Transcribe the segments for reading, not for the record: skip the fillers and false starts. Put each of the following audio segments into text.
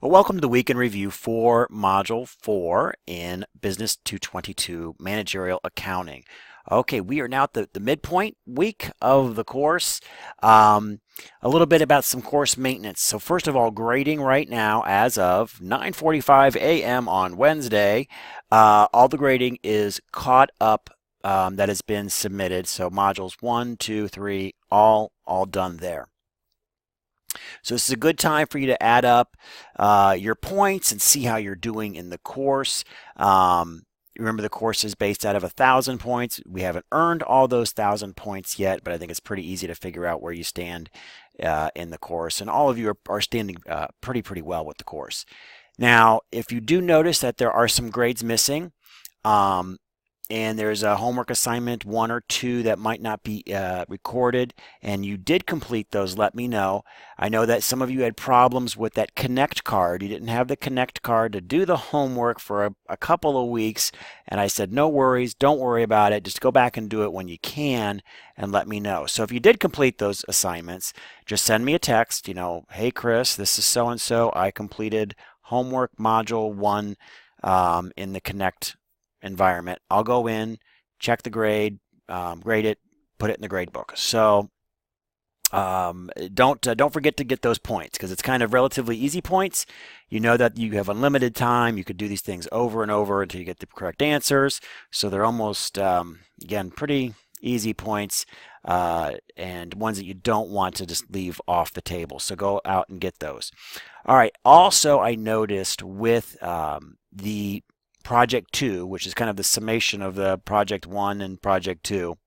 Well, welcome to the Week in Review for Module 4 in Business 222 Managerial Accounting. Okay, we are now at the midpoint week of the course. A little bit about some course maintenance. So first of all, grading right now as of 9:45 a.m. on Wednesday. All the grading is caught up that has been submitted. So modules 1, 2, 3, all done there. So this is a good time for you to add up your points and see how you're doing in the course. Remember, the course is based out of 1,000 points. We haven't earned all those 1,000 points yet, but I think it's pretty easy to figure out where you stand in the course. And all of you are standing pretty well with the course. Now, if you do notice that there are some grades missing, and there's a homework assignment 1 or 2 that might not be recorded, and you did complete those, let me know. I know that some of you had problems with that Connect card. You didn't have the Connect card to do the homework for a couple of weeks, and I said, no worries, don't worry about it. Just go back and do it when you can and let me know. So if you did complete those assignments, just send me a text, hey Chris, this is so-and-so. I completed homework module 1 in the Connect environment. I'll go in, check the grade, grade it, put it in the grade book. So don't forget to get those points, because it's kind of relatively easy points. You know that you have unlimited time. You could do these things over and over until you get the correct answers. So they're almost, again, pretty easy points, and ones that you don't want to just leave off the table. So go out and get those. All right. Also, I noticed with the Project 2, which is kind of the summation of the Project 1 and Project 2.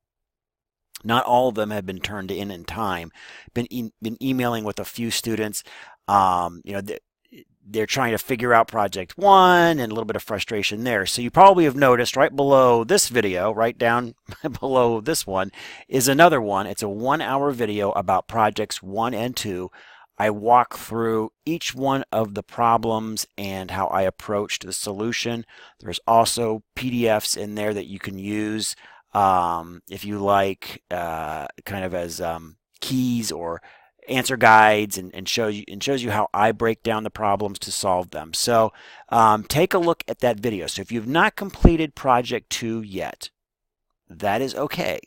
Not all of them have been turned in time. Been emailing with a few students. They're trying to figure out Project 1 and a little bit of frustration there. So you probably have noticed right below this video, right down below this one, is another one. It's a 1-hour video about Projects 1 and 2. I walk through each one of the problems and how I approached the solution. There's also PDFs in there that you can use if you like, kind of as keys or answer guides, and shows you how I break down the problems to solve them. So take a look at that video. So if you've not completed Project 2 yet, that is okay.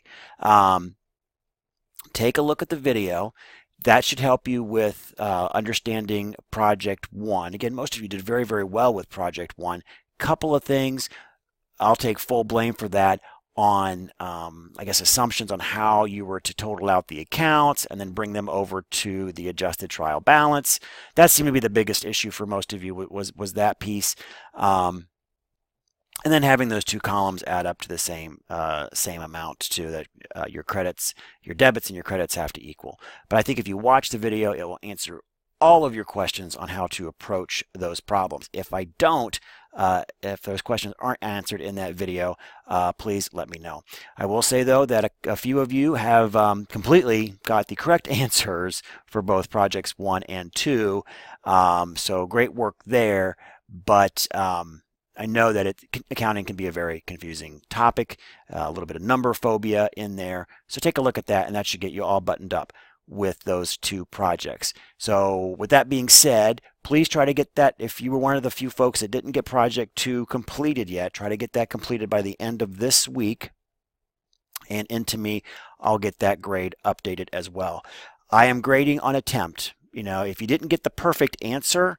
Take a look at the video. That should help you with understanding Project 1. Again, most of you did very well with Project 1. Couple of things, I'll take full blame for that on, I guess, assumptions on how you were to total out the accounts and then bring them over to the adjusted trial balance. That seemed to be the biggest issue for most of you, was that piece. And then having those two columns add up to the same amount too, that your debits and your credits have to equal. But I think if you watch the video, it will answer all of your questions on how to approach those problems. If if those questions aren't answered in that video, please let me know. I will say though that a few of you have completely got the correct answers for both Projects 1 and 2. So great work there, but I know that accounting can be a very confusing topic, a little bit of number phobia in there. So take a look at that, and that should get you all buttoned up with those 2 projects. So with that being said, please try to get that. If you were one of the few folks that didn't get Project 2 completed yet, try to get that completed by the end of this week. And into me, I'll get that grade updated as well. I am grading on attempt. If you didn't get the perfect answer,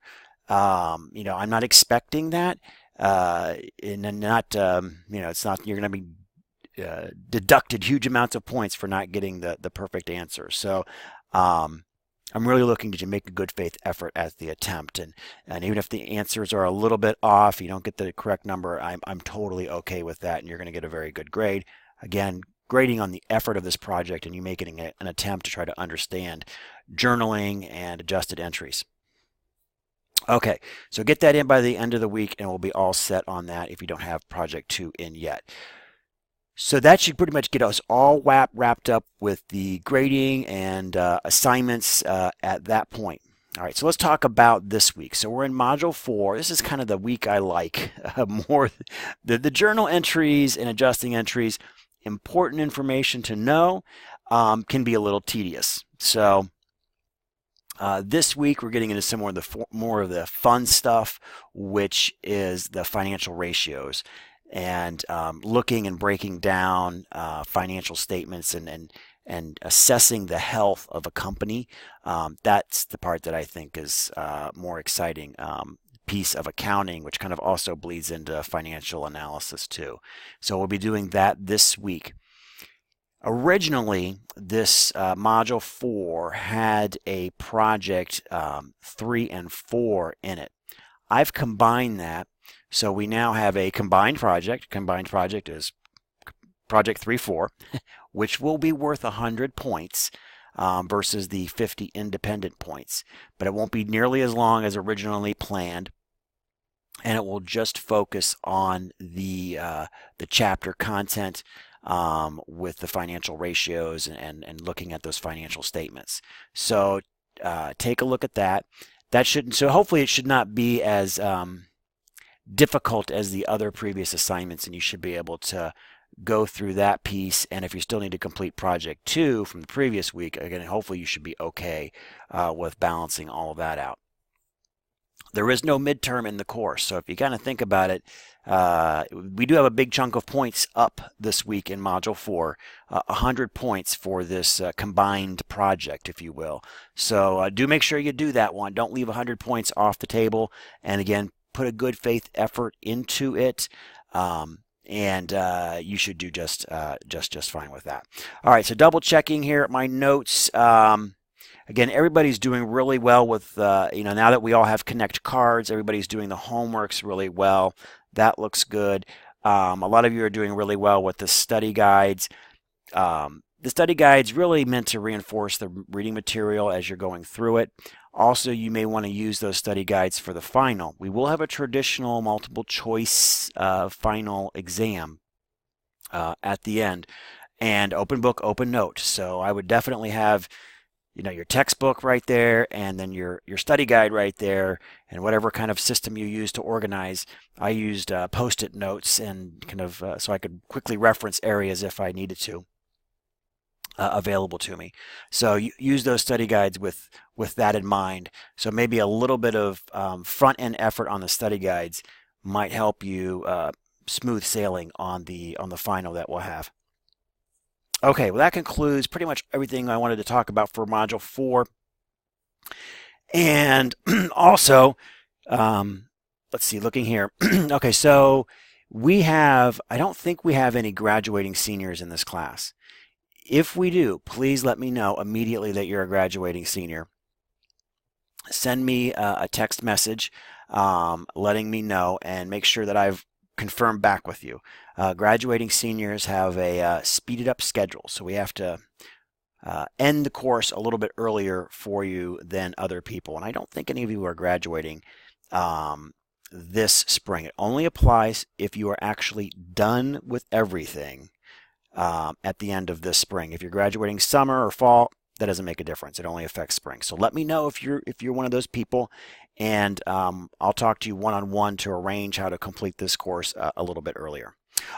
I'm not expecting that. And not, it's not, you're going to be deducted huge amounts of points for not getting the perfect answer. So I'm really looking to make a good faith effort at the attempt, and even if the answers are a little bit off, you don't get the correct number, I'm totally okay with that, and you're going to get a very good grade. Again, grading on the effort of this project, and you making an attempt to try to understand journaling and adjusted entries. Okay, so get that in by the end of the week, and we'll be all set on that if you don't have Project 2 in yet. So that should pretty much get us all wrapped up with the grading and assignments at that point. All right, so let's talk about this week. So we're in Module 4. This is kind of the week I like more. The journal entries and adjusting entries, important information to know, can be a little tedious. So This week we're getting into some more of the fun stuff, which is the financial ratios, and looking and breaking down financial statements and assessing the health of a company. That's the part that I think is more exciting piece of accounting, which kind of also bleeds into financial analysis too. So we'll be doing that this week. Originally, this Module 4 had a project 3 and 4 in it. I've combined that, so we now have a combined project. Combined project is Project 3-4, which will be worth 100 points versus the 50 independent points. But it won't be nearly as long as originally planned, and it will just focus on the chapter content with the financial ratios and looking at those financial statements. So take a look at that. So hopefully it should not be as difficult as the other previous assignments, and you should be able to go through that piece. And if you still need to complete Project 2 from the previous week, again, hopefully you should be okay with balancing all of that out. There is no midterm in the course, so if you kind of think about it, we do have a big chunk of points up this week in Module 4, 100 points for this combined project, if you will. So do make sure you do that one. Don't leave 100 points off the table, and again, put a good faith effort into it. And you should do just fine with that. All right, so double checking here at my notes. Again, everybody's doing really well with, now that we all have Connect cards, everybody's doing the homeworks really well. That looks good. A lot of you are doing really well with the study guides. The study guide's really meant to reinforce the reading material as you're going through it. Also, you may want to use those study guides for the final. We will have a traditional multiple choice final exam at the end, and open book, open note. So I would definitely have your textbook right there, and then your study guide right there, and whatever kind of system you use to organize. I used Post-it notes and kind of so I could quickly reference areas if I needed to, available to me. So use those study guides with that in mind. So maybe a little bit of front-end effort on the study guides might help you smooth sailing on the final that we'll have. Okay, well, that concludes pretty much everything I wanted to talk about for Module 4. And also, let's see, looking here. Okay, so I don't think we have any graduating seniors in this class. If we do, please let me know immediately that you're a graduating senior. Send me a text message letting me know, and make sure that I've confirmed back with you. Graduating seniors have a speeded up schedule, so we have to end the course a little bit earlier for you than other people. And I don't think any of you are graduating this spring. It only applies if you are actually done with everything at the end of this spring. If you're graduating summer or fall, that doesn't make a difference. It only affects spring. So let me know if you're one of those people, and I'll talk to you one-on-one to arrange how to complete this course a little bit earlier.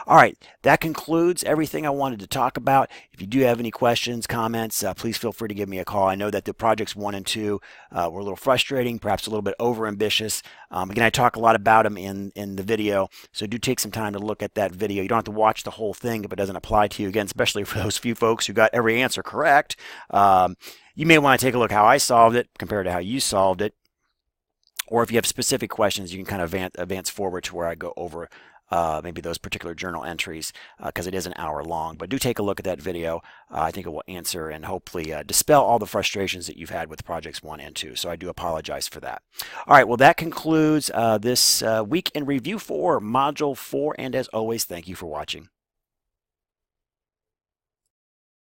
All right, that concludes everything I wanted to talk about. If you do have any questions, comments, please feel free to give me a call. I know that the projects 1 and 2 were a little frustrating, perhaps a little bit overambitious. Again, I talk a lot about them in the video, so do take some time to look at that video. You don't have to watch the whole thing if it doesn't apply to you, again, especially for those few folks who got every answer correct. You may want to take a look how I solved it compared to how you solved it. Or if you have specific questions, you can kind of advance forward to where I go over maybe those particular journal entries, because it is an hour long. But do take a look at that video. I think it will answer and hopefully dispel all the frustrations that you've had with projects 1 and 2. So I do apologize for that. All right, well, that concludes this week in review for Module 4. And as always, thank you for watching.